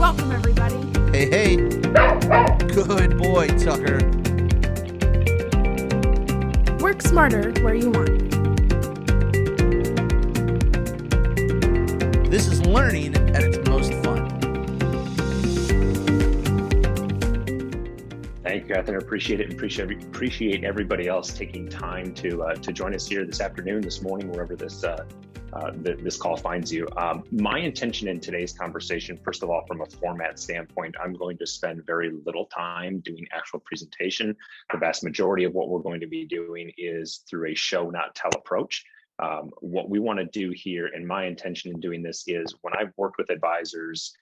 Welcome, everybody. Hey, hey. Good boy, Tucker. Work smarter where you want. This is learning at its most fun. Thank you, Catherine. Appreciate it. Appreciate everybody else taking time to join us here this afternoon, this morning, wherever this call finds you. My intention in today's conversation, first of all, from a format standpoint, I'm going to spend very little time doing actual presentation. The vast majority of what we're going to be doing is through a show, not tell approach. What we want to do here, and my intention in doing this, is when I've worked with advisors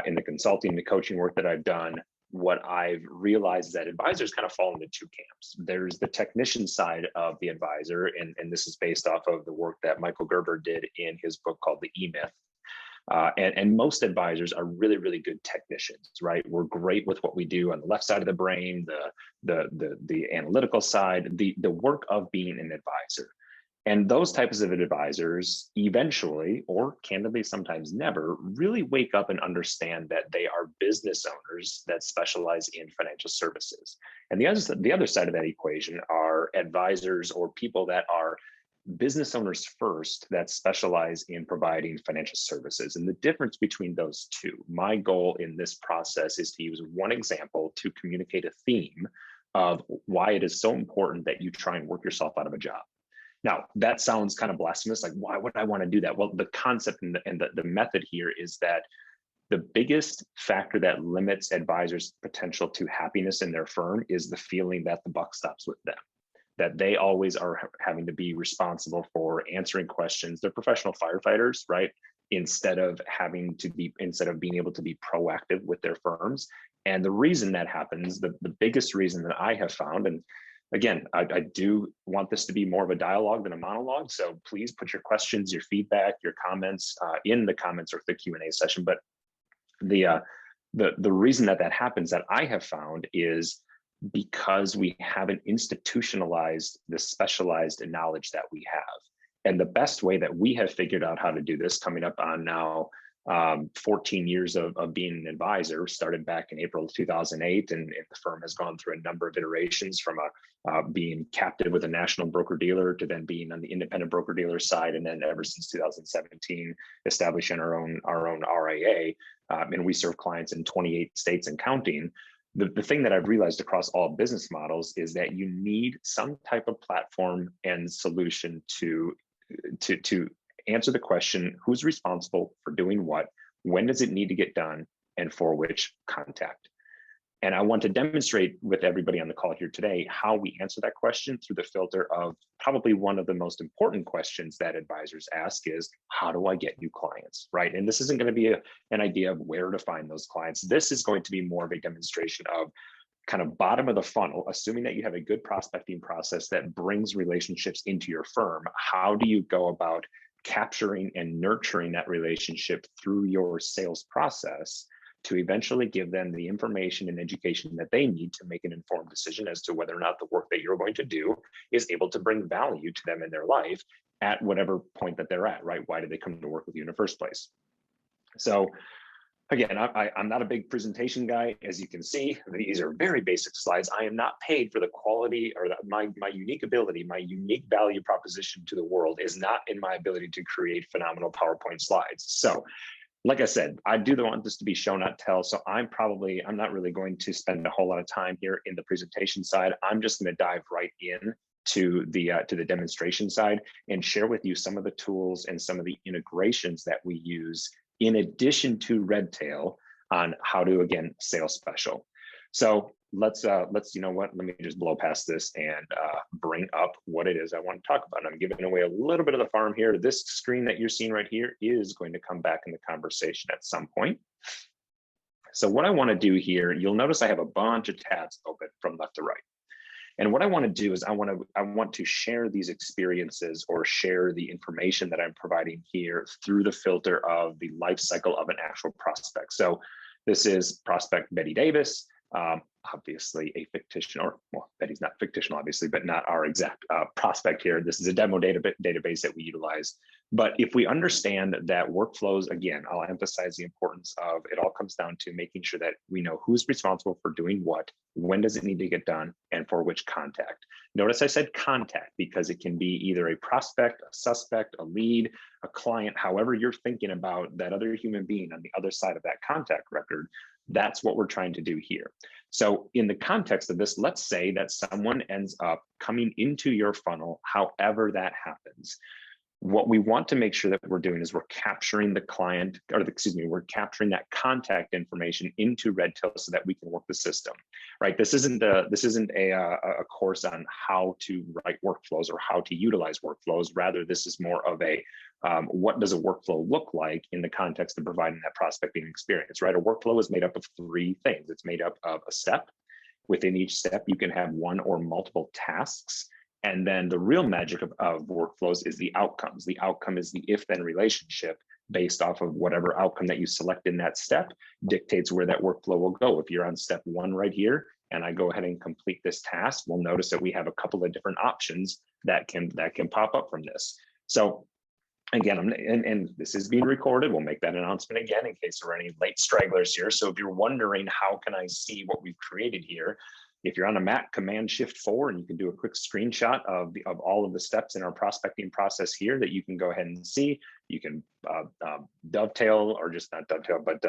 in the consulting, the coaching work that I've done, what I've realized is that advisors kind of fall into two camps. There's the technician side of the advisor, and this is based off of the work that Michael Gerber did in his book called The E-Myth. And most advisors are really, really good technicians, right? We're great with what we do on the left side of the brain, the analytical side, the work of being an advisor. And those types of advisors eventually, or candidly sometimes never, really wake up and understand that they are business owners that specialize in financial services. And the other side of that equation are advisors or people that are business owners first that specialize in providing financial services. And the difference between those two, my goal in this process is to use one example to communicate a theme of why it is so important that you try and work yourself out of a job. Now, that sounds kind of blasphemous, like, why would I want to do that? Well, the concept and the method here is that the biggest factor that limits advisors' potential to happiness in their firm is the feeling that the buck stops with them, that they always are having to be responsible for answering questions. They're professional firefighters, right? Instead of being able to be proactive with their firms. And the reason that happens, the biggest reason that I have found, and again, I do want this to be more of a dialogue than a monologue. So please put your questions, your feedback, your comments in the comments or the Q&A session. But the reason that happens, that I have found, is because we haven't institutionalized the specialized knowledge that we have. And the best way that we have figured out how to do this, coming up on now 14 years of being an advisor, started back in April of 2008, and the firm has gone through a number of iterations from being captive with a national broker-dealer to then being on the independent broker-dealer side, and then ever since 2017, establishing our own RIA, and we serve clients in 28 states and counting. The thing that I've realized across all business models is that you need some type of platform and solution to answer the question, who's responsible for doing what, when does it need to get done, and for which contact. And I want to demonstrate with everybody on the call here today how we answer that question through the filter of probably one of the most important questions that advisors ask is, how do I get new clients, right? And this isn't going to be an idea of where to find those clients. This is going to be more of a demonstration of kind of bottom of the funnel, assuming that you have a good prospecting process that brings relationships into your firm. How do you go about capturing and nurturing that relationship through your sales process to eventually give them the information and education that they need to make an informed decision as to whether or not the work that you're going to do is able to bring value to them in their life at whatever point that they're at, right? Why did they come to work with you in the first place? So again, I'm not a big presentation guy. As you can see, these are very basic slides. I am not paid for the quality or my unique ability, my unique value proposition to the world is not in my ability to create phenomenal PowerPoint slides. So like I said, I do want this to be show, not tell. So I'm not really going to spend a whole lot of time here in the presentation side. I'm just going to dive right in to the demonstration side and share with you some of the tools and some of the integrations that we use in addition to Redtail on how to, again, sales special. So let's you know what, let me just blow past this and bring up what it is I want to talk about. I'm giving away a little bit of the farm here. This screen that you're seeing right here is going to come back in the conversation at some point. So what I want to do here, you'll notice I have a bunch of tabs open from left to right. And what I want to do is I want to share these experiences or share the information that I'm providing here through the filter of the life cycle of an actual prospect. So this is prospect Betty Davis, obviously a fictitious, or well, Betty's not fictional, obviously, but not our exact prospect here. This is a demo database that we utilize But if we understand that workflows, again, I'll emphasize the importance of it all comes down to making sure that we know who's responsible for doing what, when does it need to get done, and for which contact. Notice I said contact because it can be either a prospect, a suspect, a lead, a client, however you're thinking about that other human being on the other side of that contact record. That's what we're trying to do here. So in the context of this, let's say that someone ends up coming into your funnel, however that happens. What we want to make sure that we're doing is we're capturing the client, or we're capturing that contact information into Redtail so that we can work the system, right? This isn't a course on how to write workflows or how to utilize workflows. Rather, this is more of a what does a workflow look like in the context of providing that prospecting experience, right? A workflow is made up of three things. It's made up of a step. Within each step, you can have one or multiple tasks. And then the real magic of workflows is the outcomes. The outcome is the if-then relationship based off of whatever outcome that you select in that step dictates where that workflow will go. If you're on step one right here, and I go ahead and complete this task, we'll notice that we have a couple of different options that can pop up from this. So again, and this is being recorded. We'll make that announcement again in case there are any late stragglers here. So if you're wondering, how can I see what we've created here? If you're on a Mac, Command-Shift-4, and you can do a quick screenshot of all of the steps in our prospecting process here that you can go ahead and see. You can dovetail, or just not dovetail, but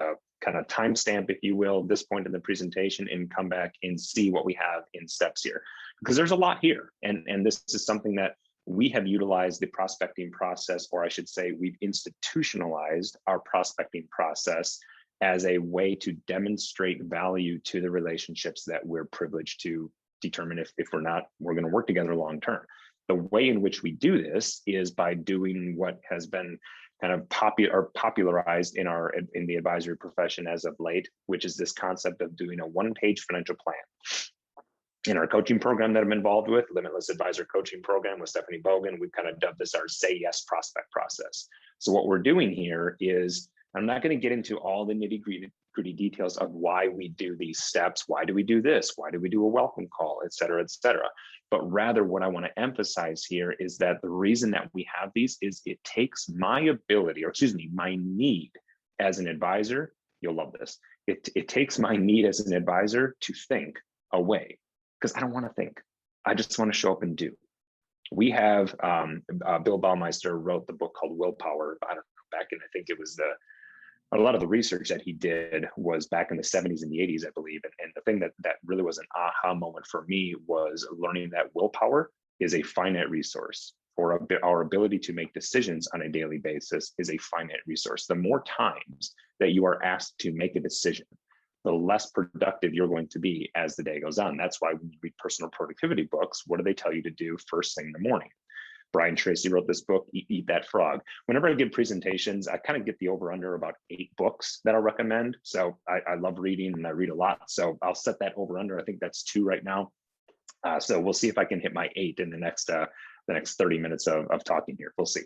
kind of timestamp, if you will, this point in the presentation and come back and see what we have in steps here. Because there's a lot here. And this is something that we have utilized the prospecting process, or I should say we've institutionalized our prospecting process as a way to demonstrate value to the relationships that we're privileged to determine if we're going to work together long term. The way in which we do this is by doing what has been kind of popularized in the advisory profession as of late, which is this concept of doing a one-page financial plan. In our coaching program that I'm involved with, Limitless Advisor Coaching Program with Stephanie Bogan, we've kind of dubbed this our Say Yes prospect process. So what we're doing here is, I'm not going to get into all the nitty-gritty details of why we do these steps. Why do we do this? Why do we do a welcome call, et cetera, et cetera? But rather what I want to emphasize here is that the reason that we have these is it takes my ability, or excuse me, my need as an advisor. You'll love this. It takes my need as an advisor to think away, because I don't want to think. I just want to show up and do. We have, Bill Baumeister wrote the book called Willpower. I don't know, back in, I think it was a lot of the research that he did was back in the 70s and the 80s, I believe. And the thing that really was an aha moment for me was learning that willpower is a finite resource, or our ability to make decisions on a daily basis is a finite resource. The more times that you are asked to make a decision, the less productive you're going to be as the day goes on. That's why when you read personal productivity books, what do they tell you to do first thing in the morning? Brian Tracy wrote this book, Eat That Frog. Whenever I give presentations, I kind of get the over under about 8 books that I'll recommend. So I love reading and I read a lot. So I'll set that over under. I think that's 2 right now. So we'll see if I can hit my 8 in the next 30 minutes of talking here. We'll see.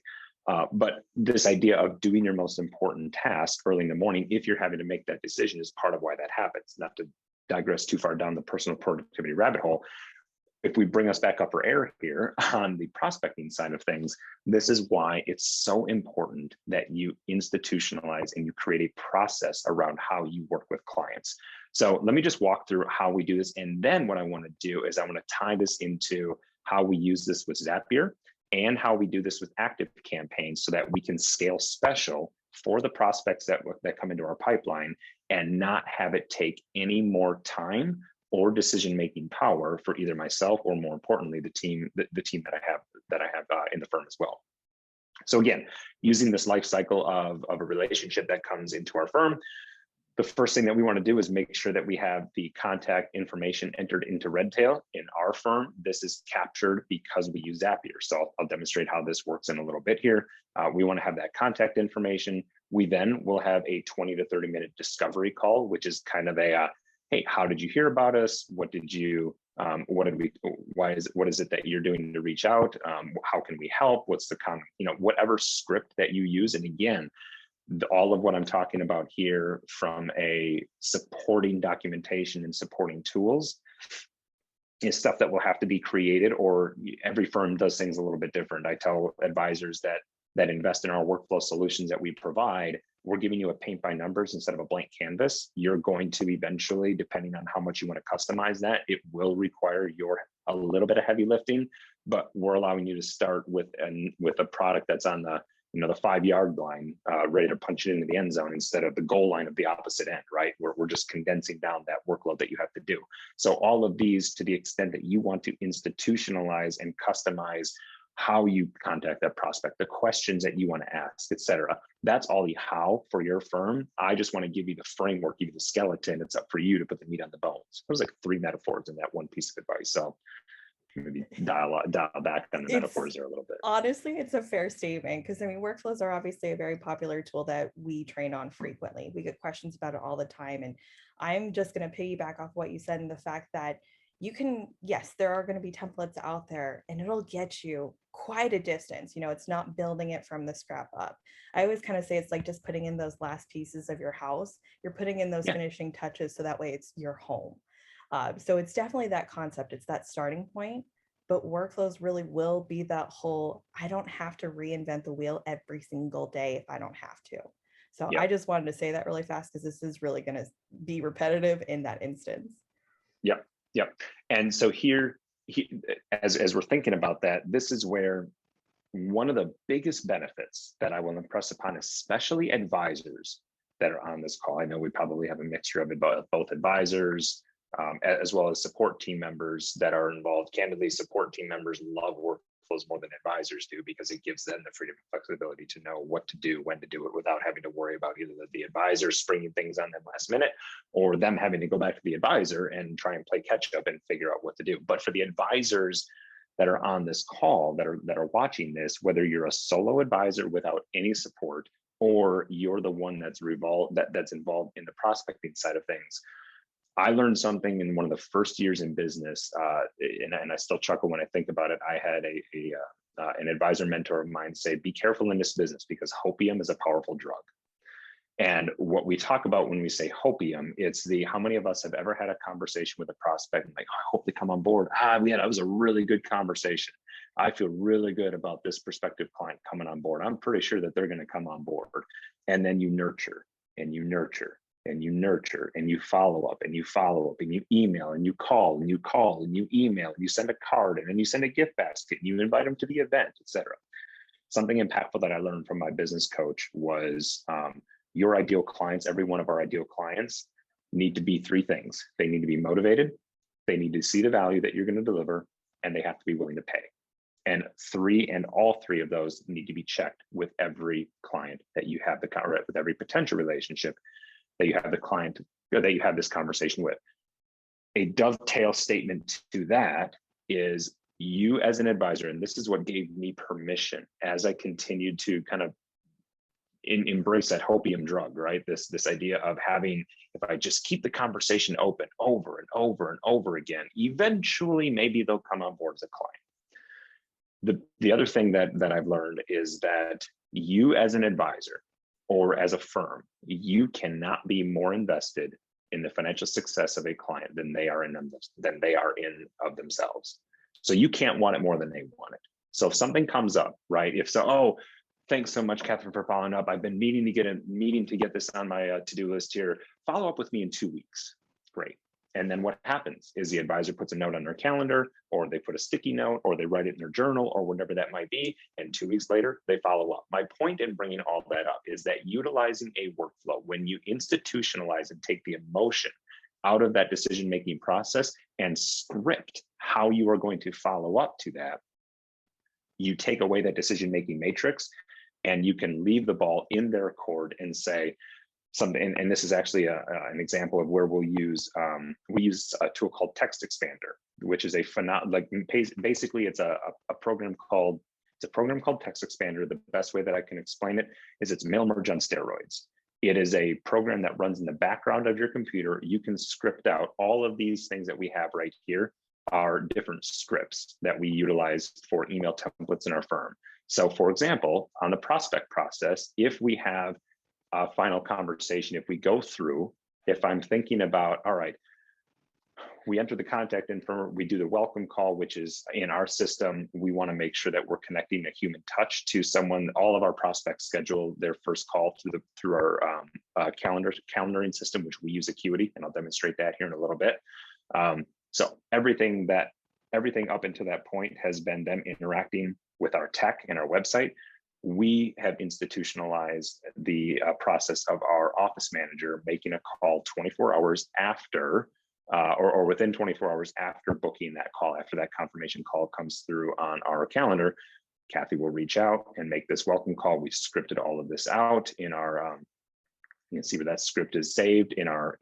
But this idea of doing your most important task early in the morning, if you're having to make that decision, is part of why that happens. Not to digress too far down the personal productivity rabbit hole. If we bring us back up for air here on the prospecting side of things, this is why it's so important that you institutionalize and you create a process around how you work with clients. So let me just walk through how we do this. And then what I want to do is I want to tie this into how we use this with Zapier and how we do this with active campaigns so that we can scale special for the prospects that come into our pipeline and not have it take any more time or decision-making power for either myself or, more importantly, the team that I have in the firm as well. So again, using this life cycle of a relationship that comes into our firm, the first thing that we want to do is make sure that we have the contact information entered into Redtail. In our firm, this is captured because we use Zapier. So I'll demonstrate how this works in a little bit here. We want to have that contact information. We then will have a 20 to 30 minute discovery call, which is kind of a hey, how did you hear about us? What is it that you're doing to reach out? How can we help? What's the common, whatever script that you use. And again, all of what I'm talking about here from a supporting documentation and supporting tools is stuff that will have to be created, or every firm does things a little bit different. I tell advisors that that invest in our workflow solutions that we provide, we're giving you a paint by numbers instead of a blank canvas. You're going to eventually, depending on how much you want to customize that, it will require a little bit of heavy lifting, but we're allowing you to start with a product that's on the the 5-yard line, ready to punch it into the end zone instead of the goal line of the opposite end, right? We're just condensing down that workload that you have to do. So all of these, to the extent that you want to institutionalize and customize how you contact that prospect, the questions that you want to ask, et cetera. That's all the how for your firm. I just want to give you the framework, give you the skeleton. It's up for you to put the meat on the bones. It was like 3 metaphors in that one piece of advice. So maybe dial back on the metaphors there a little bit. Honestly, it's a fair statement because I mean, workflows are obviously a very popular tool that we train on frequently. We get questions about it all the time. And I'm just going to piggyback off what you said and the fact that you can, yes, there are going to be templates out there and it'll get you quite a distance. It's not building it from the scrap up. I always kind of say it's like just putting in those last pieces of your house. You're putting in those finishing touches so that way it's your home. So it's definitely that concept. It's that starting point, but workflows really will be that whole, I don't have to reinvent the wheel every single day if I don't have to. So I just wanted to say that really fast because this is really going to be repetitive in that instance. Yep. And so here, as we're thinking about that, this is where one of the biggest benefits that I will impress upon, especially advisors that are on this call. I know we probably have a mixture of both advisors, as well as support team members that are involved. Candidly, support team members love workflows more than advisors do because it gives them the freedom and flexibility to know what to do, when to do it, without having to worry about either the advisor springing things on them last minute or them having to go back to the advisor and try and play catch up and figure out what to do. But for the advisors that are on this call, that are watching this, whether you're a solo advisor without any support or you're the one that's involved in the prospecting side of things, I learned something in one of the first years in business, and I still chuckle when I think about it. I had an advisor mentor of mine say, be careful in this business because hopium is a powerful drug. And what we talk about when we say hopium, it's how many of us have ever had a conversation with a prospect and like, oh, I hope they come on board. That was a really good conversation. I feel really good about this prospective client coming on board. I'm pretty sure that they're going to come on board. And then you nurture and you nurture and you nurture and you follow up and you follow up and you email and you call and you call and you email and you send a card and then you send a gift basket and you invite them to the event, etc. Something impactful that I learned from my business coach was your ideal clients, every one of our ideal clients need to be 3 things. They need to be motivated, they need to see the value that you're going to deliver, and they have to be willing to pay. And all three of those need to be checked with every client that you have with every potential relationship that you have the client or that you have this conversation with. A dovetail statement to that is you as an advisor, and this is what gave me permission as I continued to kind of embrace that hopium drug, right? This idea of having, if I just keep the conversation open over and over and over again, eventually maybe they'll come on board as a client. The other thing that I've learned is that you as an advisor or as a firm, you cannot be more invested in the financial success of a client than they are in of themselves. So you can't want it more than they want it. So if something comes up, right? Thanks so much, Catherine, for following up. I've been meaning to get this on my to-do list here. Follow up with me in 2 weeks. Great. And then what happens is the advisor puts a note on their calendar, or they put a sticky note, or they write it in their journal, or whatever that might be. And 2 weeks later, they follow up. My point in bringing all that up is that utilizing a workflow, when you institutionalize and take the emotion out of that decision-making process and script how you are going to follow up to that, you take away that decision-making matrix and you can leave the ball in their court and say something. And this is actually an example of where we use a tool called Text Expander, which is basically it's a program called Text Expander. The best way that I can explain it is it's mail merge on steroids. It is a program that runs in the background of your computer. You can script out all of these things that we have right here are different scripts that we utilize for email templates in our firm. So for example, on the prospect process, if we have a final conversation, if we go through, if I'm thinking about, all right, we enter the contact info, we do the welcome call, which is in our system. We want to make sure that we're connecting a human touch to someone. All of our prospects schedule their first call through our calendaring system, which we use Acuity, and I'll demonstrate that here in a little bit. So everything up until that point has been them interacting with our tech and our website. We have institutionalized the process of our office manager making a call 24 hours after, or within 24 hours after booking that call, after that confirmation call comes through on our calendar. Kathy will reach out and make this welcome call. We've scripted all of this out in our, you can see where that script is saved in our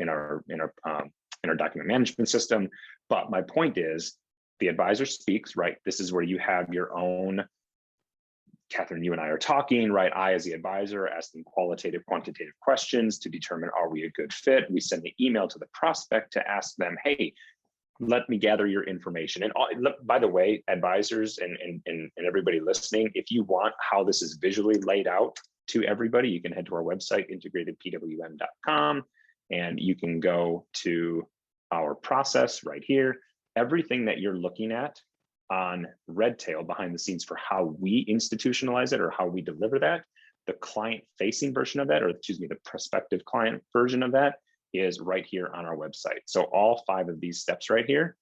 document management system. But my point is, the advisor speaks, right? This is where you have your own, Catherine, you and I are talking, right? I, as the advisor, asking qualitative, quantitative questions to determine, are we a good fit? We send the email to the prospect to ask them, hey, let me gather your information. And by the way, advisors and everybody listening, if you want how this is visually laid out to everybody, you can head to our website, integratedpwm.com, and you can go to our process right here. Everything that you're looking at on Redtail behind the scenes for how we institutionalize it or how we deliver that, the client-facing version of that, or excuse me, the prospective client version of that is right here on our website. So all 5 of these steps right here,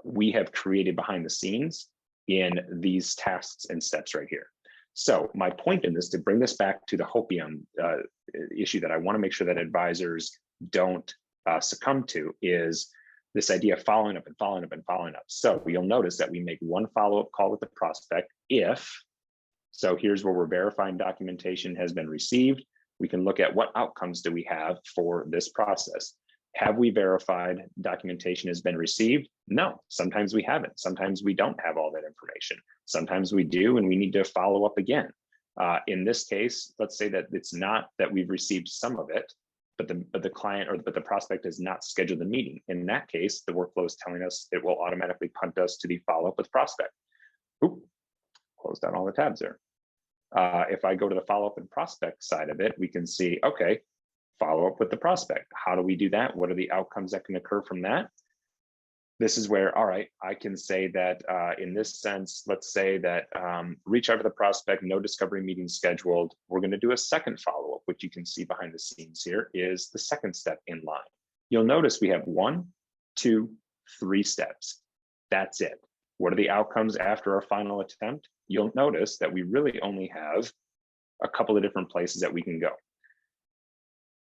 we have created behind the scenes in these tasks and steps right here. So my point in this, to bring this back to the hopium issue that I want to make sure that advisors don't succumb to, is this idea of following up and following up and following up. So you'll notice that we make one follow-up call with the prospect if, so here's where we're verifying documentation has been received. We can look at what outcomes do we have for this process. Have we verified documentation has been received? No, sometimes we haven't. Sometimes we don't have all that information. Sometimes we do, and we need to follow up again. In this case, let's say that it's not that we've received some of it, but the client or the prospect has not scheduled the meeting. In that case, the workflow is telling us it will automatically punt us to the follow-up with prospect. Oop, close down all the tabs there. If I go to the follow-up and prospect side of it, we can see, okay, follow up with the prospect. How do we do that? What are the outcomes that can occur from that? This is where, all right, I can say that in this sense, let's say that reach out to the prospect, no discovery meeting scheduled. We're going to do a second follow-up, which you can see behind the scenes here is the second step in line. You'll notice we have 1, 2, 3 steps. That's it. What are the outcomes after our final attempt? You'll notice that we really only have a couple of different places that we can go.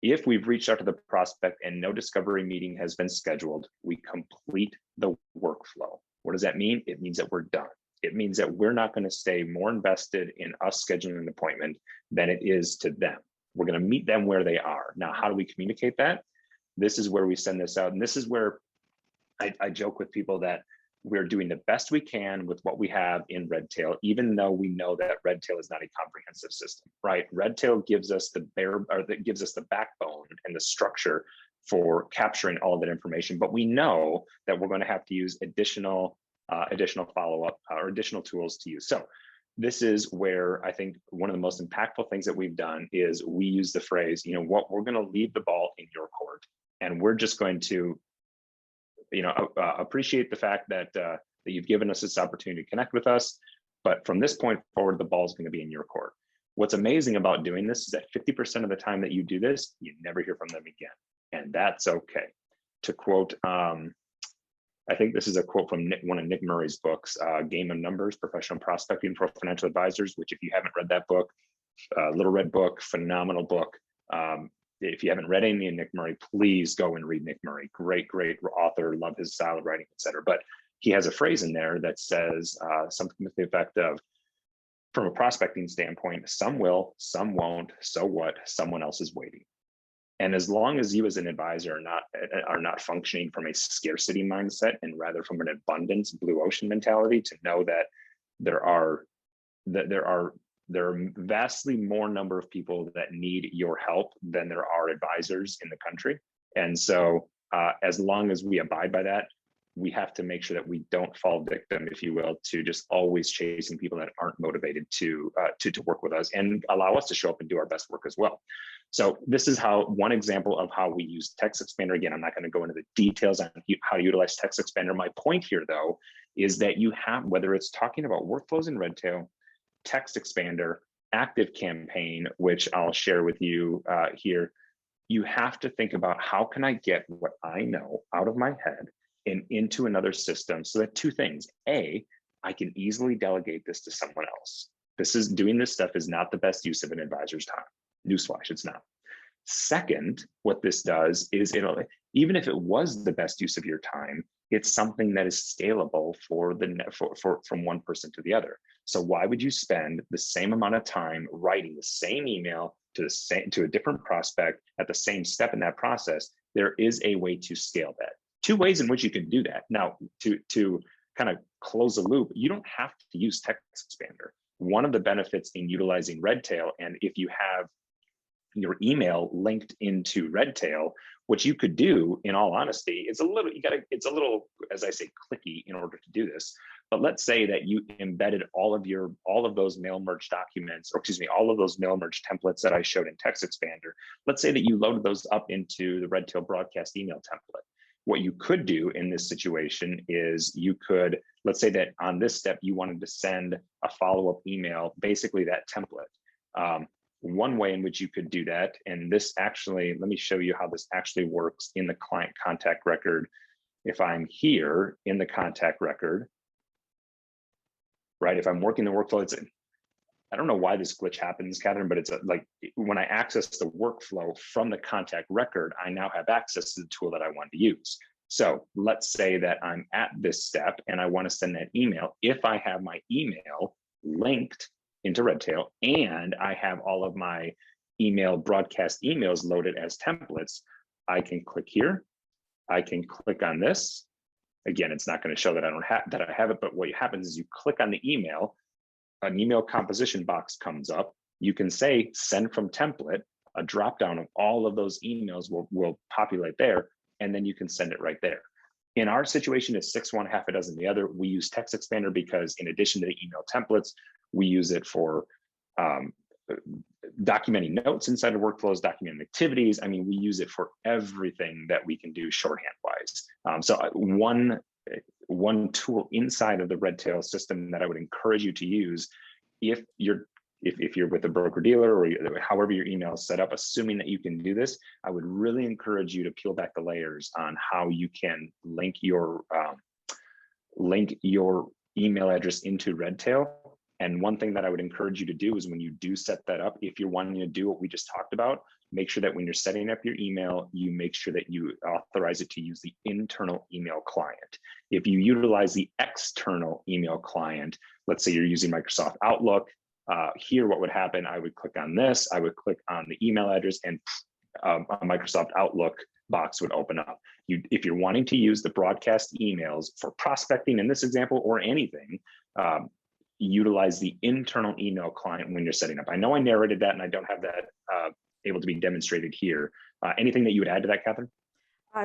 If we've reached out to the prospect and no discovery meeting has been scheduled, we complete the workflow. What does that mean? It means that we're done. It means that we're not going to stay more invested in us scheduling an appointment than it is to them. We're going to meet them where they are. Now, how do we communicate that? This is where we send this out. And this is where I joke with people that we're doing the best we can with what we have in Redtail, even though we know that Redtail is not a comprehensive system, right? Redtail gives us the backbone and the structure for capturing all of that information, but we know that we're going to have to use additional follow-up or additional tools to use. So this is where I think one of the most impactful things that we've done is we use the phrase, you know what, we're going to leave the ball in your court, and we're just going to appreciate the fact that that you've given us this opportunity to connect with us. But from this point forward, the ball is going to be in your court. What's amazing about doing this is that 50% of the time that you do this, you never hear from them again. And that's okay. To quote, I think this is a quote from one of Nick Murray's books, Game of Numbers, Professional Prospecting for Financial Advisors, which if you haven't read that book, Little Red Book, phenomenal book. If you haven't read any of Nick Murray, please go and read Nick Murray. Great, great author, love his style of writing, et cetera. But he has a phrase in there that says something to the effect of, from a prospecting standpoint, some will, some won't, so what, someone else is waiting. And as long as you as an advisor are not functioning from a scarcity mindset and rather from an abundance, blue ocean mentality, to know that there are vastly more number of people that need your help than there are advisors in the country. And so as long as we abide by that, we have to make sure that we don't fall victim, if you will, to just always chasing people that aren't motivated to work with us and allow us to show up and do our best work as well. So this is one example of how we use Text Expander. Again, I'm not going to go into the details on how to utilize Text Expander. My point here, though, is that you have, whether it's talking about workflows in Redtail, Text Expander, Active Campaign, which I'll share with you here, you have to think about how can I get what I know out of my head and into another system, so that two things: A, I can easily delegate this to someone else. Doing this stuff is not the best use of an advisor's time. Newsflash, it's not. Second, what this does is even if it was the best use of your time, it's something that is scalable from one person to the other. So why would you spend the same amount of time writing the same email to a different prospect at the same step in that process? There is a way to scale that. Two ways in which you can do that. Now, to kind of close the loop, you don't have to use Text Expander. One of the benefits in utilizing Redtail, and if you have your email linked into Redtail, what you could do, in all honesty, it's a little, as I say, clicky in order to do this. But let's say that you embedded all of those mail merge documents, or excuse me, all of those mail merge templates that I showed in Text Expander. Let's say that you loaded those up into the Redtail broadcast email template. What you could do in this situation is let's say that on this step, you wanted to send a follow-up email, basically that template. One way in which you could do that, and this actually, let me show you how this actually works in the client contact record. If I'm here in the contact record, right, if I'm working the workflow, I don't know why this glitch happens, Catherine, but it's like when I access the workflow from the contact record, I now have access to the tool that I want to use. So let's say that I'm at this step and I want to send that email. If I have my email linked into Redtail and I have all of my email broadcast emails loaded as templates, I can click here. I can click on this. Again, it's not going to show that I have it, but what happens is you click on the email, an email composition box comes up. You can say send from template, a drop down of all of those emails will populate there, and then you can send it right there. In our situation, it's 6 one, half a dozen the other. We use Text Expander because in addition to the email templates, we use it for documenting notes inside of workflows, documenting activities. I mean, we use it for everything that we can do shorthand wise. So one tool inside of the Redtail system that I would encourage you to use if you're with a broker dealer or however your email is set up, assuming that you can do this, I would really encourage you to peel back the layers on how you can link your email address into Redtail. And one thing that I would encourage you to do is when you do set that up, if you're wanting to do what we just talked about, make sure that when you're setting up your email, you make sure that you authorize it to use the internal email client. If you utilize the external email client, let's say you're using Microsoft Outlook, here what would happen, I would click on this, I would click on the email address, and a Microsoft Outlook box would open up. If you're wanting to use the broadcast emails for prospecting in this example or anything, utilize the internal email client when you're setting up. I know I narrated that and I don't have that able to be demonstrated here. Anything that you would add to that, Catherine?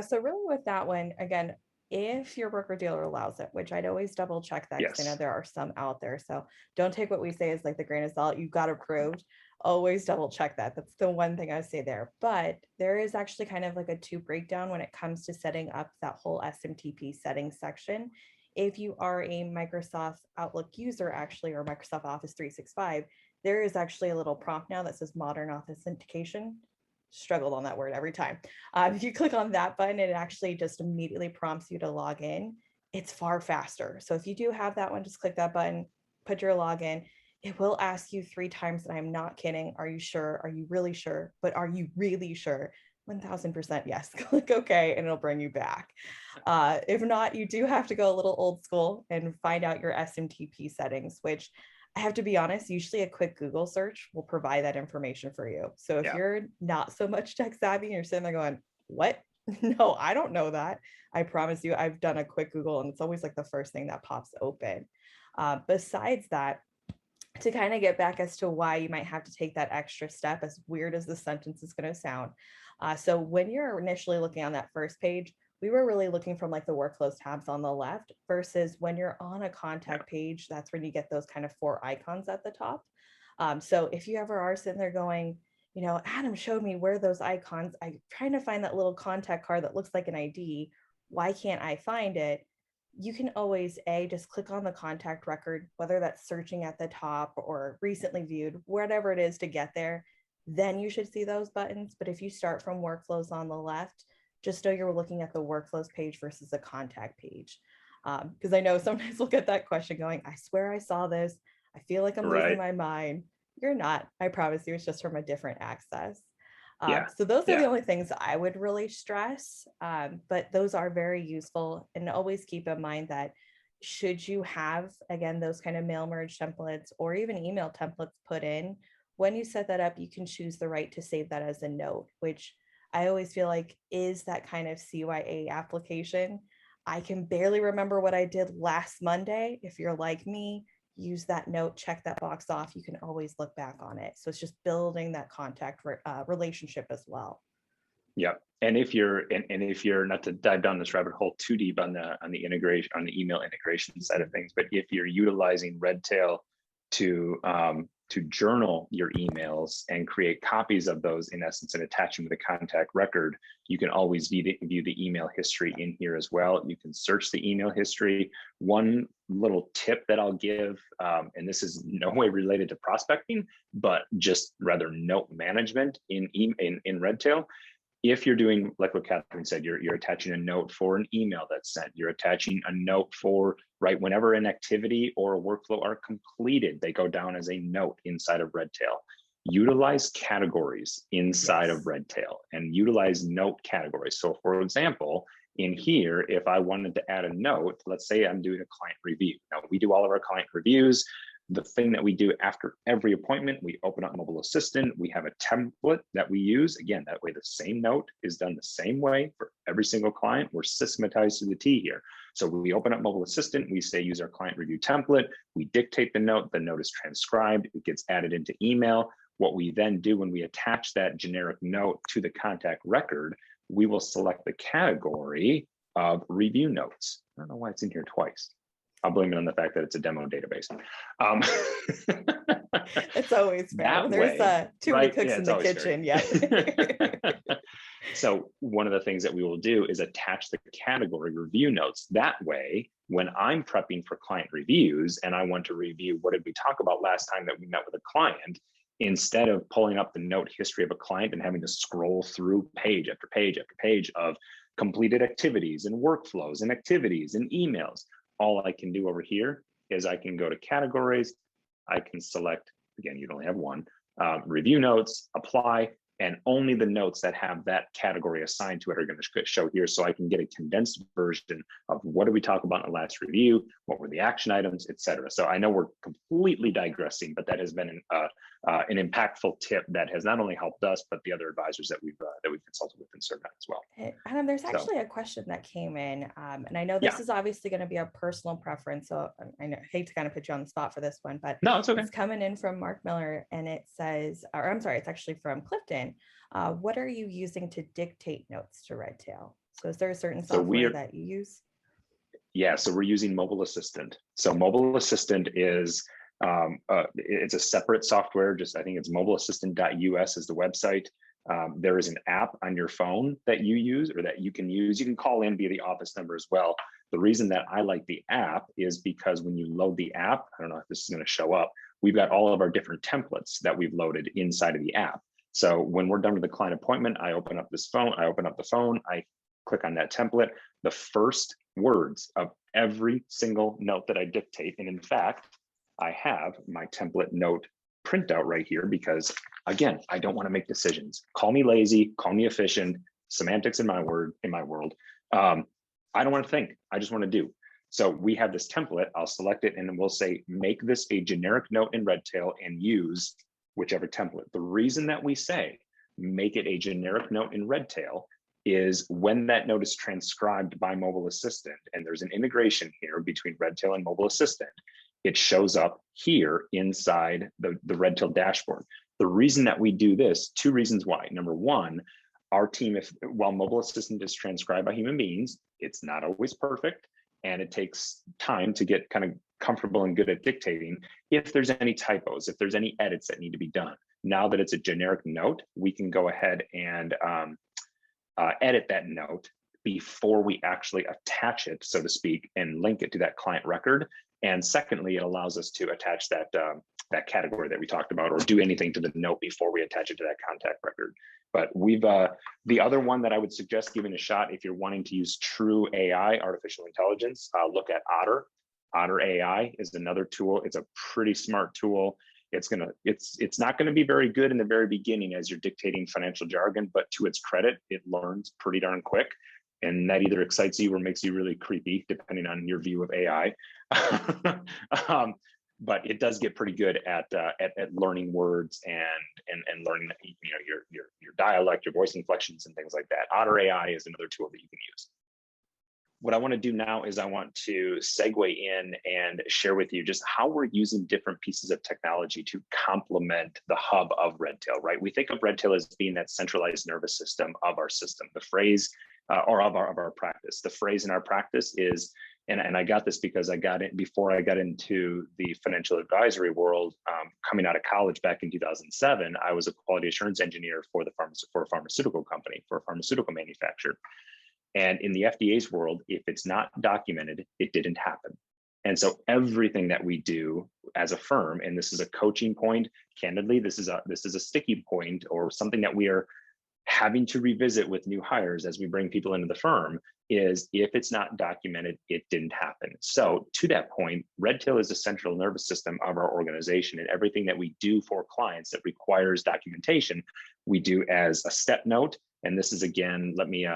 So really with that one, again, if your broker dealer allows it, which I'd always double check that because I know there are some out there. So don't take what we say as like the grain of salt. You've got approved. Always double check that. That's the one thing I say there. But there is actually kind of like a 2 breakdown when it comes to setting up that whole SMTP settings section. If you are a Microsoft Outlook user actually, or Microsoft Office 365, there is actually a little prompt now that says modern authentication. Struggled on that word every time. If you click on that button, it actually just immediately prompts you to log in. It's far faster. So if you do have that one, just click that button, put your login. It will ask you 3 times, and I'm not kidding. Are you sure? Are you really sure? But are you really sure? 1000% yes. Click OK, and it'll bring you back. If not, you do have to go a little old school and find out your SMTP settings, which I have to be honest, usually a quick Google search will provide that information for you. So if you're not so much tech savvy and you're sitting there going, what? No, I don't know that. I promise you, I've done a quick Google and it's always like the first thing that pops open. Besides that, to kind of get back as to why you might have to take that extra step, as weird as the sentence is going to sound. So when you're initially looking on that first page, we were really looking from like the workflows tabs on the left versus when you're on a contact page, that's when you get those kind of 4 icons at the top. So if you ever are sitting there going, you know, Adam showed me where those icons, I'm trying to find that little contact card that looks like an ID. Why can't I find it? You can always just click on the contact record, whether that's searching at the top or recently viewed, whatever it is to get there, then you should see those buttons. But if you start from workflows on the left, just know you're looking at the workflows page versus the contact page. Because I know sometimes we'll get that question going, I swear I saw this. I feel like I'm losing my mind. You're not. I promise you, it's just from a different access. So those are the only things I would really stress, but those are very useful. And always keep in mind that should you have, again, those kind of mail merge templates or even email templates put in, when you set that up, you can choose the right to save that as a note, which I always feel like is that kind of CYA application. I can barely remember what I did last Monday. If you're like me, use that note, check that box off. You can always look back on it. So it's just building that contact relationship as well. Yeah, and if you're not to dive down this rabbit hole too deep on the integration, on the email integration side of things, but if you're utilizing Redtail to journal your emails and create copies of those, in essence, and attach them to the contact record, you can always view the email history in here as well. You can search the email history. One little tip that I'll give, and this is no way related to prospecting, but just rather note management in Redtail. If you're doing, like what Catherine said, you're attaching a note for an email that's sent, you're attaching a note for, right, whenever an activity or a workflow are completed, they go down as a note inside of Redtail. Utilize categories inside of Redtail and utilize note categories. So for example, in here, if I wanted to add a note, let's say I'm doing a client review. Now we do all of our client reviews. The thing that we do after every appointment, we open up Mobile Assistant. We have a template that we use. Again, that way the same note is done the same way for every single client. We're systematized to the T here. So we open up Mobile Assistant, we say use our client review template, we dictate the note is transcribed, it gets added into email. What we then do when we attach that generic note to the contact record, we will select the category of review notes. I don't know why it's in here twice. I'll blame it on the fact that it's a demo database. It's always fair. There's too many cooks in the kitchen. Yeah. So one of the things that we will do is attach the category review notes. That way, when I'm prepping for client reviews and I want to review what did we talk about last time that we met with a client, instead of pulling up the note history of a client and having to scroll through page after page after page of completed activities and workflows and activities and emails, all I can do over here is I can go to categories. I can select, again, you'd only have one, review notes, apply, and only the notes that have that category assigned to it are going to show here. So I can get a condensed version of what did we talk about in the last review, what were the action items, etc. So I know we're completely digressing, but that has been an impactful tip that has not only helped us, but the other advisors that we've consulted with and served on as well. Adam, there's actually a question that came in, and I know this is obviously going to be a personal preference, so I hate to kind of put you on the spot for this one, but no, it's okay. It's coming in from Mark Miller, and it says, or I'm sorry, it's actually from Clifton. What are you using to dictate notes to Redtail? So is there a certain software that you use? Yeah, so we're using Mobile Assistant. So Mobile Assistant is it's a separate software. I think it's mobileassistant.us is the website. There is an app on your phone that you use or that you can use. You can call in via the office number as well. The reason that I like the app is because when you load the app, I don't know if this is going to show up, we've got all of our different templates that we've loaded inside of the app. So when we're done with the client appointment, I open up the phone, I click on that template. The first words of every single note that I dictate, and in fact, I have my template note printout right here because, again, I don't want to make decisions. Call me lazy, call me efficient, semantics in my world. I don't want to think, I just want to do. So we have this template, I'll select it and we'll say, make this a generic note in Redtail and use whichever template. The reason that we say, make it a generic note in Redtail is when that note is transcribed by Mobile Assistant, and there's an integration here between Redtail and Mobile Assistant, it shows up here inside the Redtail dashboard. The reason that we do this, two reasons why. Number one, Our team, while mobile assistant is transcribed by human beings, it's not always perfect, and it takes time to get kind of comfortable and good at dictating. If there's any typos, if there's any edits that need to be done, now that it's a generic note, we can go ahead and edit that note before we actually attach it, so to speak, and link it to that client record. And secondly, it allows us to attach that that category that we talked about, or do anything to the note before we attach it to that contact record. But we've the other one that I would suggest giving a shot, if you're wanting to use true AI, artificial intelligence, look at Otter. Otter AI is another tool. It's a pretty smart tool. It's not gonna be very good in the very beginning as you're dictating financial jargon, but to its credit, it learns pretty darn quick. And that either excites you or makes you really creepy, depending on your view of AI. But it does get pretty good at learning words and learning, you know, your dialect, your voice inflections, and things like that. Otter AI is another tool that you can use. What I want to do now is I want to segue in and share with you just how we're using different pieces of technology to complement the hub of Redtail, right? We think of Redtail as being that centralized nervous system of our system. The phrase, or of our practice. The phrase in our practice is, and I got this because I got it before I got into the financial advisory world. Coming out of college back in 2007, I was a quality assurance engineer for a pharmaceutical company, for a pharmaceutical manufacturer. And in the FDA's world, if it's not documented, it didn't happen. And so everything that we do as a firm, and this is a coaching point, candidly, this is a sticky point, or something that we are having to revisit with new hires as we bring people into the firm, is if it's not documented, it didn't happen. So to that point, Redtail is the central nervous system of our organization, and everything that we do for clients that requires documentation, we do as a step note. And this is, again, let me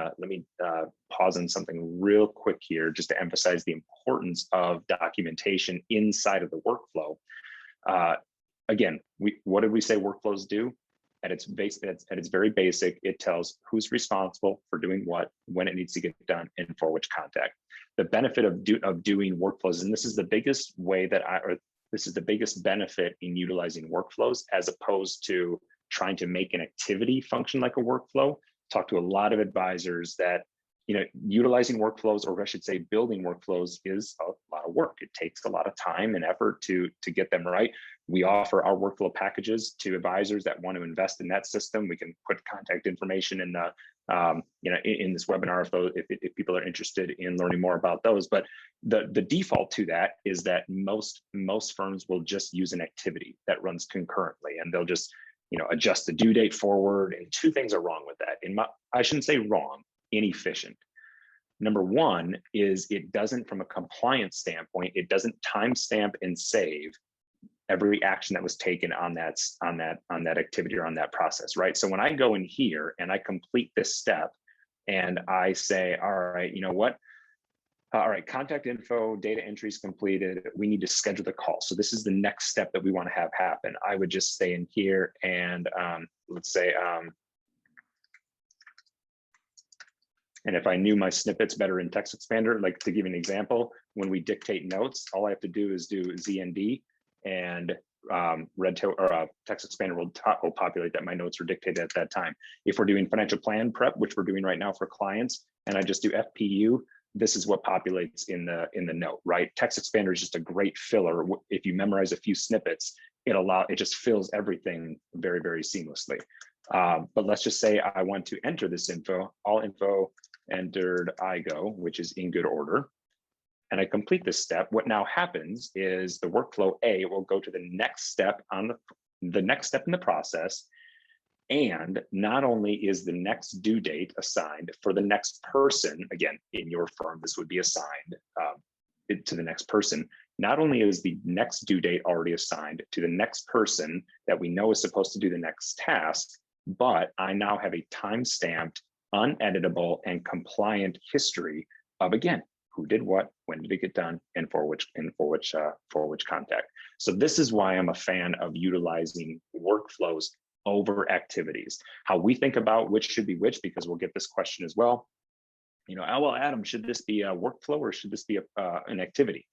pause on something real quick here, just to emphasize the importance of documentation inside of the workflow. Again, what did we say workflows do? At its very basic, it tells who's responsible for doing what, when it needs to get done, and for which contact. The benefit of doing workflows, and this is the biggest way that this is the biggest benefit in utilizing workflows, as opposed to trying to make an activity function like a workflow. Talk to a lot of advisors that, you know, utilizing workflows, or I should say building workflows, is a lot of work. It takes a lot of time and effort to get them right. We offer our workflow packages to advisors that want to invest in that system. We can put contact information in the in this webinar if people are interested in learning more about those. But the default to that is that most firms will just use an activity that runs concurrently, and they'll just, you know, adjust the due date forward. And two things are wrong with that. I shouldn't say wrong, inefficient. Number one is, it doesn't, from a compliance standpoint, it doesn't timestamp and save every action that was taken on that activity or on that process, right? So when I go in here and I complete this step and I say, all right, you know what? All right, contact info, data entry is completed. We need to schedule the call. So this is the next step that we want to have happen. I would just stay in here and let's say, and if I knew my snippets better in Text Expander, like to give an example, when we dictate notes, all I have to do is do ZND, and Redtail or Text Expander will populate that my notes were dictated at that time. If we're doing financial plan prep, which we're doing right now for clients, and I just do FPU, this is what populates in the note, right? Text Expander is just a great filler. If you memorize a few snippets, it just fills everything very, very seamlessly. But let's just say I want to enter this info, all info entered IGO, which is in good order, and I complete this step. What now happens is the workflow A will go to the next step on the next step in the process. And not only is the next due date assigned for the next person, again, in your firm, this would be assigned to the next person. Not only is the next due date already assigned to the next person that we know is supposed to do the next task, but I now have a time-stamped, uneditable, and compliant history of, again, who did what, when did it get done, and for which contact. So this is why I'm a fan of utilizing workflows over activities. How we think about which should be which, because we'll get this question as well. You know, oh, well, Adam, should this be a workflow or should this be an activity?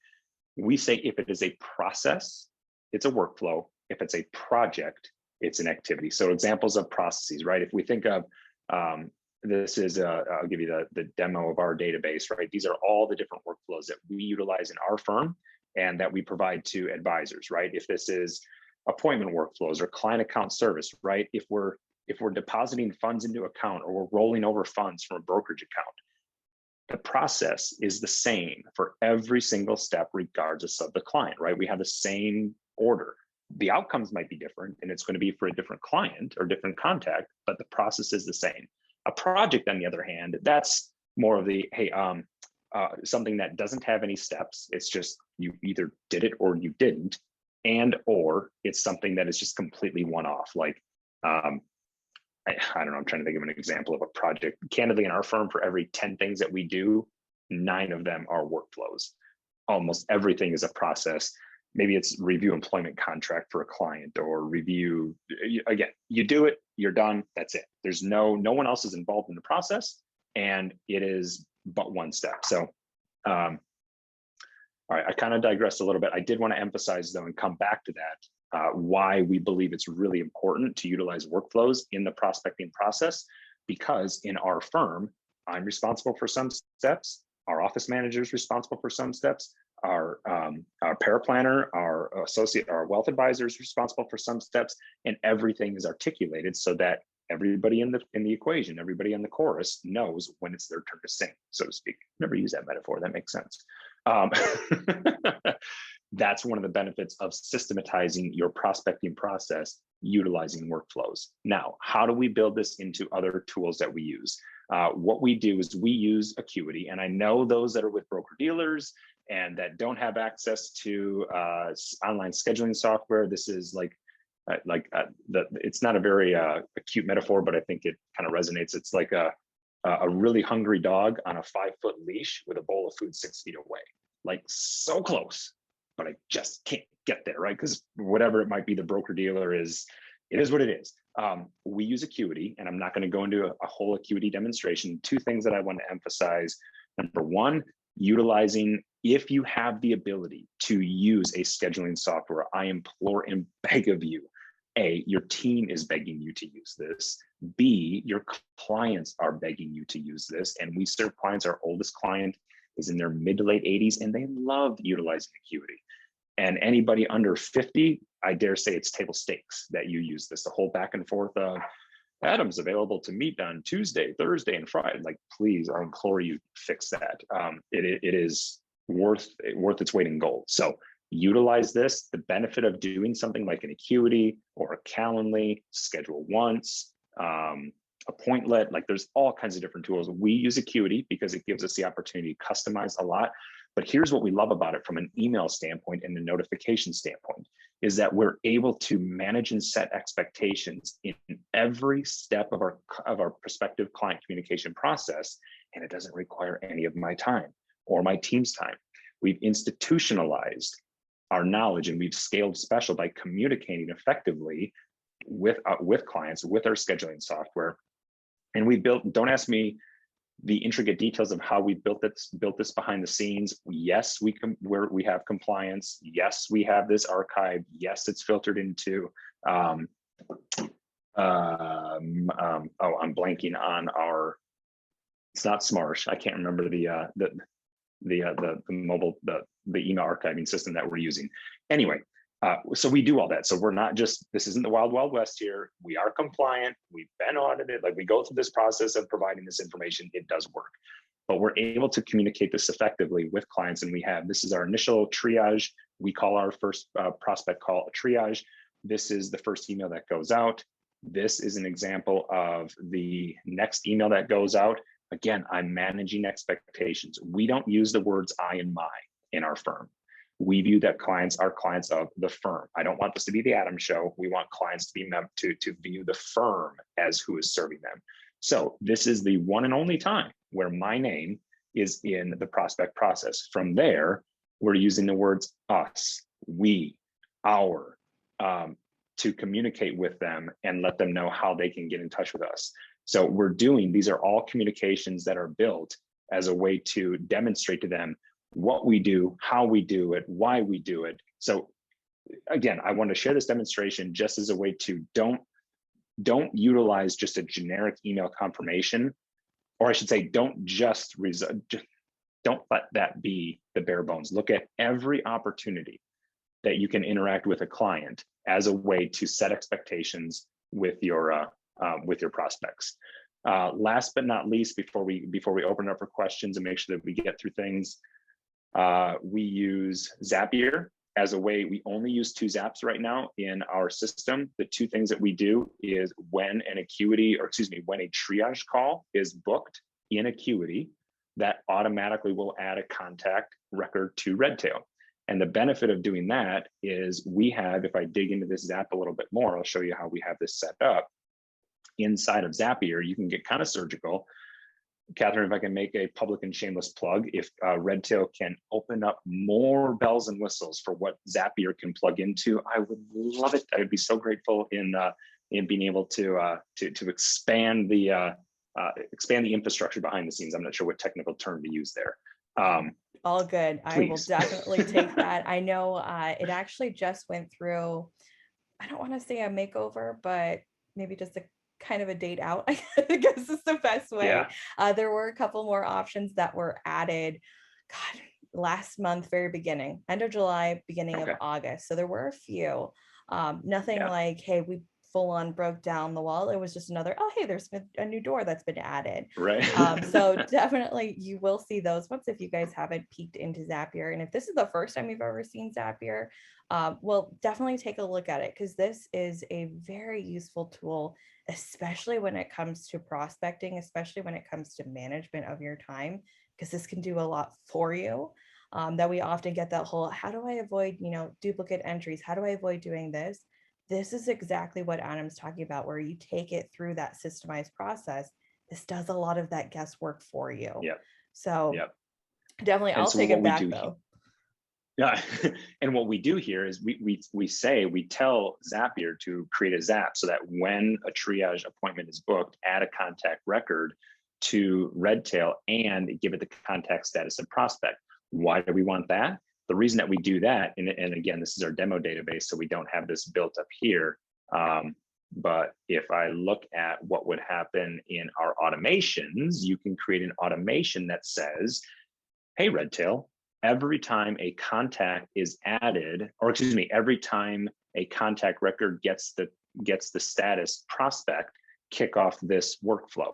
We say if it is a process, it's a workflow. If it's a project, it's an activity. So examples of processes, right? If we think of this is, I'll give you the demo of our database, right? These are all the different workflows that we utilize in our firm and that we provide to advisors, right? If this is appointment workflows or client account service, right? If we're depositing funds into account or we're rolling over funds from a brokerage account, the process is the same for every single step, regardless of the client, right? We have the same order. The outcomes might be different, and it's going to be for a different client or different contact, but the process is the same. A project, on the other hand, that's more of the, hey, something that doesn't have any steps. It's just you either did it or you didn't, and or it's something that is just completely one-off. Like, I don't know, I'm trying to think of an example of a project. Candidly, in our firm, for every 10 things that we do, 9 of them are workflows. Almost everything is a process. Maybe it's review employment contract for a client or review, again, you do it, you're done, that's it. There's no one else is involved in the process, and it is but one step. So, all right, I kind of digressed a little bit. I did want to emphasize though, and come back to that, why we believe it's really important to utilize workflows in the prospecting process, because in our firm, I'm responsible for some steps, our office manager is responsible for some steps, our paraplanner, our associate, our wealth advisor is responsible for some steps, and everything is articulated so that everybody in the equation, everybody in the chorus knows when it's their turn to sing, so to speak. Never use that metaphor, that makes sense. That's one of the benefits of systematizing your prospecting process, utilizing workflows. Now, how do we build this into other tools that we use? What we do is we use Acuity, and I know those that are with broker dealers and that don't have access to online scheduling software. This is it's not a very acute metaphor, but I think it kind of resonates. It's like a really hungry dog on a 5-foot leash with a bowl of food 6 feet away, like so close, but I just can't get there, right? Because whatever it might be, the broker dealer it is what it is. We use Acuity, and I'm not going to go into a whole Acuity demonstration. 2 things that I want to emphasize. Number one, utilizing, if you have the ability to use a scheduling software, I implore and beg of you, A, your team is begging you to use this. B, your clients are begging you to use this. And we serve clients, our oldest client is in their mid to late 80s, and they love utilizing Acuity. And anybody under 50, I dare say it's table stakes that you use this. The whole back and forth of, Adam's available to meet on Tuesday, Thursday, and Friday. Like, please, I implore you, fix that. It is worth its weight in gold. So utilize this. The benefit of doing something like an Acuity or a Calendly, schedule once, Appointlet, like there's all kinds of different tools. We use Acuity because it gives us the opportunity to customize a lot. But here's what we love about it from an email standpoint and a notification standpoint, is that we're able to manage and set expectations in every step of our prospective client communication process, and it doesn't require any of my time or my team's time. We've institutionalized our knowledge, and we've scaled special by communicating effectively with clients, with our scheduling software. And we built, don't ask me the intricate details of how we built this behind the scenes. Yes, we have compliance. Yes, we have this archive. Yes, it's filtered into, I'm blanking on our, it's not Smarsh. I can't remember the mobile, the email archiving system that we're using. Anyway, so we do all that. So we're not just, this isn't the wild, wild west here. We are compliant. We've been audited. Like, we go through this process of providing this information. It does work, but we're able to communicate this effectively with clients. And this is our initial triage. We call our first prospect call a triage. This is the first email that goes out. This is an example of the next email that goes out. Again, I'm managing expectations. We don't use the words I and my in our firm. We view that clients are clients of the firm. I don't want this to be the Adam show. We want clients to be to view the firm as who is serving them. So this is the one and only time where my name is in the prospect process. From there, we're using the words us, we, our, to communicate with them and let them know how they can get in touch with us. So these are all communications that are built as a way to demonstrate to them what we do, how we do it, why we do it. So again, I want to share this demonstration just as a way to don't utilize just a generic email confirmation or I should say, don't let that be the bare bones. Look at every opportunity that you can interact with a client as a way to set expectations with your prospects. Last but not least, before we open up for questions and make sure that we get through things, we use Zapier as a way. We only use 2 Zaps right now in our system. The 2 things that we do is when a triage call is booked in Acuity, that automatically will add a contact record to Redtail. And the benefit of doing that is we have, if I dig into this Zap a little bit more, I'll show you how we have this set up. Inside of Zapier, you can get kind of surgical. Catherine, if I can make a public and shameless plug, if Redtail can open up more bells and whistles for what Zapier can plug into, I would love it. I would be so grateful in being able to expand the infrastructure behind the scenes. I'm not sure what technical term to use there. All good. Please. I will definitely take that. I know it actually just went through, I don't want to say a makeover, but maybe just a kind of a date out, I guess is the best way. Yeah. There were a couple more options that were added, God, last month, very beginning, end of July, beginning of August. So there were a few, nothing like, hey, we full on broke down the wall. It was just another, oh, hey, there's been a new door that's been added. Right. So definitely you will see those ones if you guys haven't peeked into Zapier. And if this is the first time you've ever seen Zapier, well, definitely take a look at it, because this is a very useful tool, especially when it comes to prospecting, especially when it comes to management of your time, because this can do a lot for you. That we often get that whole, how do I avoid, duplicate entries? How do I avoid doing this? This is exactly what Adam's talking about, where you take it through that systemized process. This does a lot of that guesswork for you. Yep. So definitely, I'll take it back though. Yeah, and what we do here is we tell Zapier to create a Zap so that when a triage appointment is booked, add a contact record to Redtail and give it the contact status of prospect. Why do we want that? The reason that we do that, and again, this is our demo database, so we don't have this built up here. But if I look at what would happen in our automations, you can create an automation that says, hey, Redtail, every time a contact is added, or excuse me, every time a contact record gets the status prospect, kick off this workflow.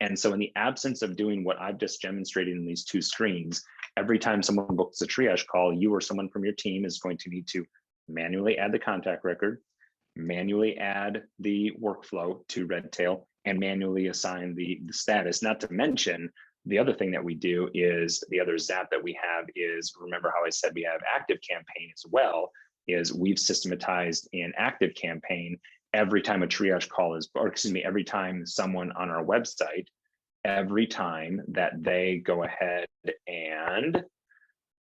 And so in the absence of doing what I've just demonstrated in these 2 screens, every time someone books a triage call, you or someone from your team is going to need to manually add the contact record, manually add the workflow to Redtail, and manually assign the status. Not to mention, the other thing that we do is, the other Zap that we have is, remember how I said we have Active Campaign as well, is we've systematized in Active Campaign every time a triage call is, or excuse me, every time someone on our website, every time that they go ahead and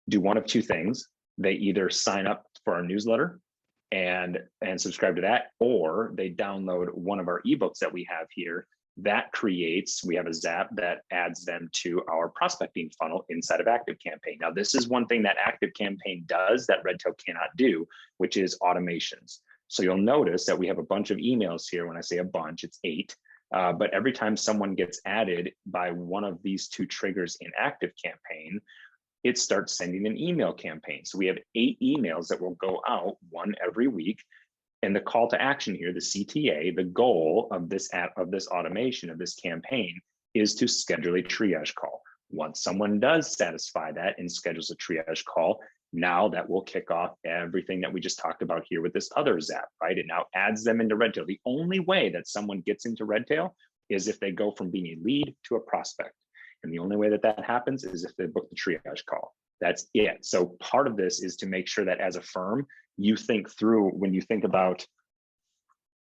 do one of 2 things, they either sign up for our newsletter and subscribe to that, or they download one of our ebooks that we have here. That creates, we have a Zap that adds them to our prospecting funnel inside of Active Campaign. Now, this is one thing that Active Campaign does that Redtail cannot do, which is automations. So you'll notice that we have a bunch of emails here. When I say a bunch, it's 8. But every time someone gets added by one of these 2 triggers in Active Campaign, it starts sending an email campaign. So we have 8 emails that will go out, 1 every week. And the call to action here, the CTA, the goal of this automation of this campaign is to schedule a triage call. Once someone does satisfy that and schedules a triage call, now that will kick off everything that we just talked about here with this other Zap, right? It now adds them into Redtail. The only way that someone gets into Redtail is if they go from being a lead to a prospect. And the only way that that happens is if they book the triage call. That's it. So part of this is to make sure that as a firm, you think through, when you think about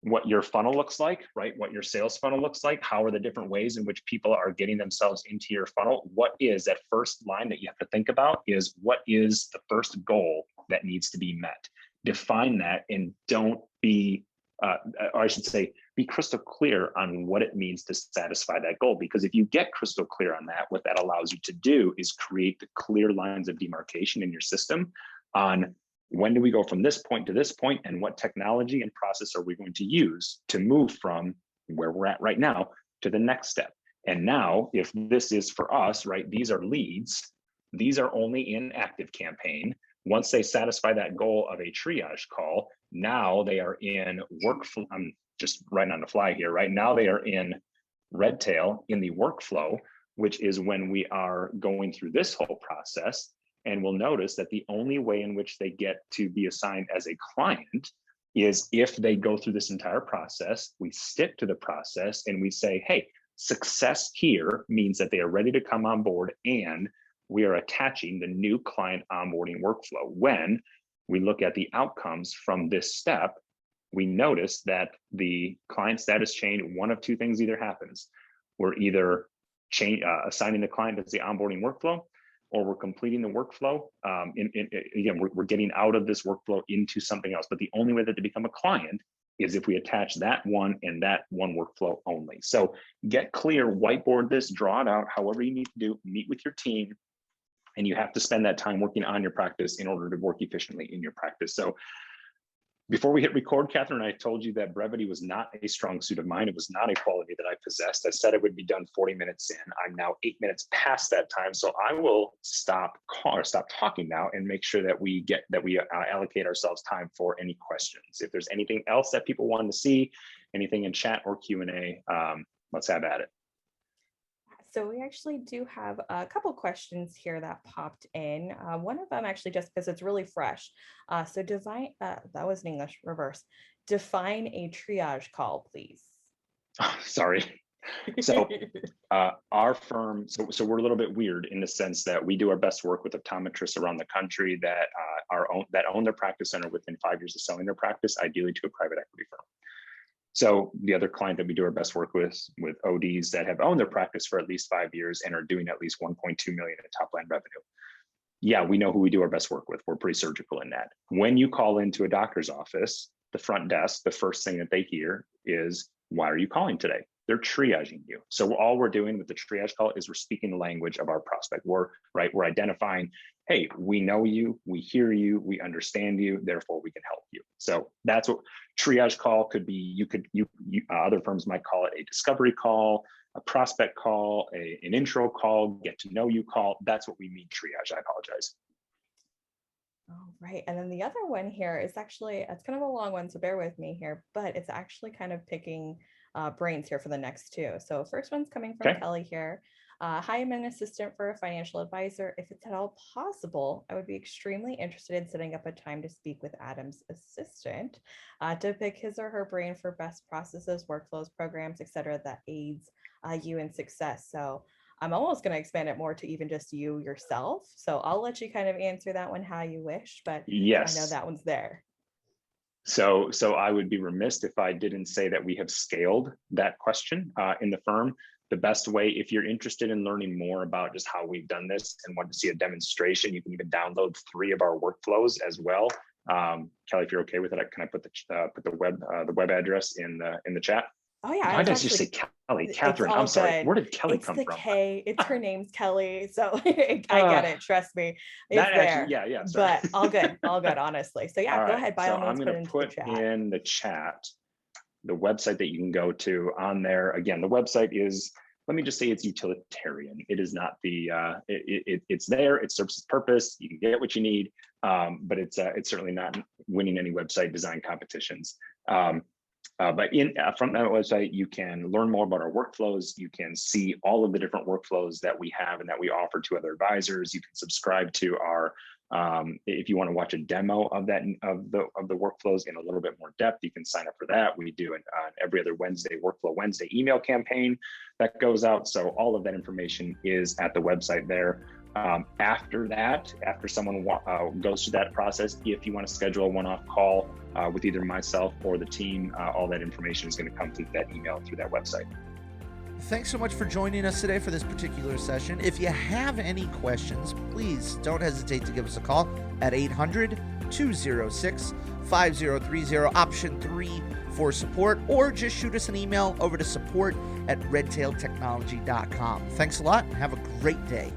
what your funnel looks like, right? What your sales funnel looks like, how are the different ways in which people are getting themselves into your funnel? What is that first line that you have to think about is what is the first goal that needs to be met? Define that and don't be, or I should say, be crystal clear on what it means to satisfy that goal. Because if you get crystal clear on that, what that allows you to do is create the clear lines of demarcation in your system on when do we go from this point to this point, and what technology and process are we going to use to move from where we're at right now to the next step. And now if this is for us, right, these are leads, these are only in active campaign. Once they satisfy that goal of a triage call, now they are in workflow. I'm just writing on the fly here, right? Now they are in Redtail in the workflow, which is when we are going through this whole process. And we'll notice that the only way in which they get to be assigned as a client is if they go through this entire process, we stick to the process and we say, hey, success here means that they are ready to come on board, and we are attaching the new client onboarding workflow. When we look at the outcomes from this step, we notice that the client status change, one of two things either happens. We're either assigning the client as the onboarding workflow, or we're completing the workflow. Again, we're getting out of this workflow into something else. But the only way that they become a client is if we attach that one and that one workflow only. So get clear, whiteboard this, draw it out, however you need to do, meet with your team, and you have to spend that time working on your practice in order to work efficiently in your practice. So before we hit record, Catherine, I told you that brevity was not a strong suit of mine. It was not a quality that I possessed. I said it would be done 40 minutes in. I'm now 8 minutes past that time. So I will stop talking now and make sure that we allocate ourselves time for any questions. If there's anything else that people want to see, anything in chat or Q&A, let's have at it. So we actually do have a couple questions here that popped in. One of them actually, just because it's really fresh. So that was in English, reverse. Define a triage call, please. Oh, sorry. So our firm, so we're a little bit weird in the sense that we do our best work with optometrists around the country that own their practice and are within 5 years of selling their practice, ideally to a private equity firm. So the other client that we do our best work with ODs that have owned their practice for at least 5 years and are doing at least 1.2 million in top line revenue. Yeah, we know who we do our best work with. We're pretty surgical in that. When you call into a doctor's office, the front desk, the first thing that they hear is, why are you calling today? They're triaging you. So all we're doing with the triage call is we're speaking the language of our prospect. We're identifying, hey, we know you, we hear you, we understand you, therefore we can help you. So that's what triage call could be. Other firms might call it a discovery call, a prospect call, an intro call, get to know you call. That's what we mean triage. I apologize. Oh, right. And then the other one here is actually, it's kind of a long one, so bear with me here, but it's actually kind of picking brains here for the next two. So first one's coming from Kelly here. Hi, I'm an assistant for a financial advisor. If it's at all possible, I would be extremely interested in setting up a time to speak with Adam's assistant to pick his or her brain for best processes, workflows, programs, etc. that aids you in success. So I'm almost going to expand it more to even just you yourself. So I'll let you kind of answer that one how you wish, but yes, I know that one's there. So I would be remiss if I didn't say that we have scaled that question in the firm. The best way, if you're interested in learning more about just how we've done this and want to see a demonstration, you can even download 3 of our workflows as well. Kelly, if you're okay with it, can I put the web address in the chat? Oh yeah. Why did you say Kelly? Catherine, I'm sorry. Where did Kelly come from? It's her name's Kelly. So I get it. Trust me. It's there. Yeah. Sorry. But all good, honestly. So yeah, go ahead. By all means, I'm going to put in the chat the website that you can go to on there. Again, the website is, let me just say it's utilitarian. It is not the, it's there, it serves its purpose, you can get what you need, but it's certainly not winning any website design competitions. But from that website, you can learn more about our workflows. You can see all of the different workflows that we have and that we offer to other advisors. You can subscribe to our, if you want to watch a demo of the workflows in a little bit more depth, you can sign up for that. We do an every other Wednesday Workflow Wednesday email campaign that goes out. So all of that information is at the website there. After that, after someone goes through that process, if you want to schedule a one-off call with either myself or the team, all that information is going to come through that email, through that website. Thanks so much for joining us today for this particular session. If you have any questions, please don't hesitate to give us a call at 800-206-5030, option 3 for support, or just shoot us an email over to support@redtailtechnology.com. Thanks a lot and have a great day.